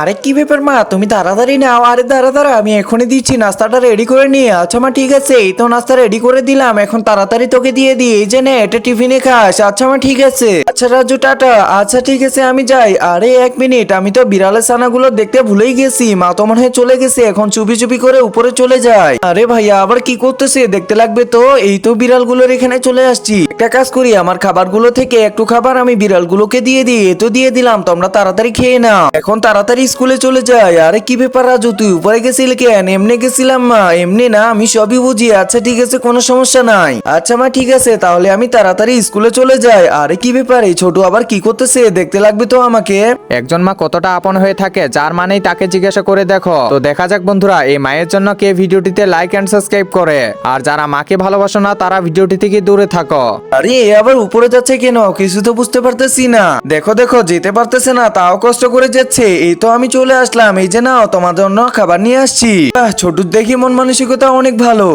আরে কি ব্যাপার মা, তুমি তাড়াতাড়ি নাও। আরে দাঁড়া দাঁড়া, আমি এখনই দিচ্ছি, নাস্তাটা রেডি করে নিয়ে। আচ্ছা মা ঠিক আছে, এই তো নাস্তা রেডি করে দিলাম, এখন তাড়াতাড়ি তোকে দিয়ে দিই। এই যে নে, এটা টিফিনে খাস। আচ্ছা মা ঠিক আছে। আচ্ছা রাজু টাটা। আচ্ছা ঠিক আছে, আমি যাই। আরে এক মিনিট, আমি তো বিড়ালের ছানাগুলো দেখতে ভুলেই গেছি। মা তো মনে হয় চলে গেছে, এখন চুপি চুপি করে উপরে চলে যায়। আরে ভাইয়া আবার কি করতেছে, দেখতে লাগবে তো। এই তো বিড়ালগুলোর এখানে চলে আসছি। একটা কাজ করি, আমার খাবারগুলো থেকে একটু খাবার আমি বিড়ালগুলোকে দিয়ে দিই। এ তো দিয়ে দিলাম, তোমরা তাড়াতাড়ি খেয়ে নাও, এখন তাড়াতাড়ি স্কুলে চলে যায়। আরে কি ব্যাপার রাজু, তুই উপরে গেছিলি কেন? এমনি গেছিলাম মা। এমনি না, আমি সবই বুঝি। আচ্ছা ঠিক আছে, কোনো সমস্যা নাই। আচ্ছা মা ঠিক আছে, তাহলে আমি তাড়াতাড়ি স্কুলে চলে যাই। আরে কি ব্যাপার, এই ছোট আবার কি করতেছে, দেখতে লাগবে তো আমাকে। একজন মা কতটা আপন হয়ে থাকে, যার মানেই তাকে জিজ্ঞাসা করে দেখো। তো দেখা যাক বন্ধুরা, এই মায়ের জন্য কে ভিডিওটিতে লাইক এন্ড সাবস্ক্রাইব করে। আর যারা মাকে ভালোবাসো না, তারা ভিডিওটি থেকে দূরে থাকো। আরে এ আবার উপরে যাচ্ছে কেন, কিছু তো বুঝতে পারতেছি না। দেখো দেখো, যেতে পারতেছে না, তাও কষ্ট করে যাচ্ছে। এই তো আমি চলে আসলাম, এই যে নাও, তোমার জন্য খাবার নিয়ে আসছি। ছোট দেখি মন মানসিকতা অনেক ভালো।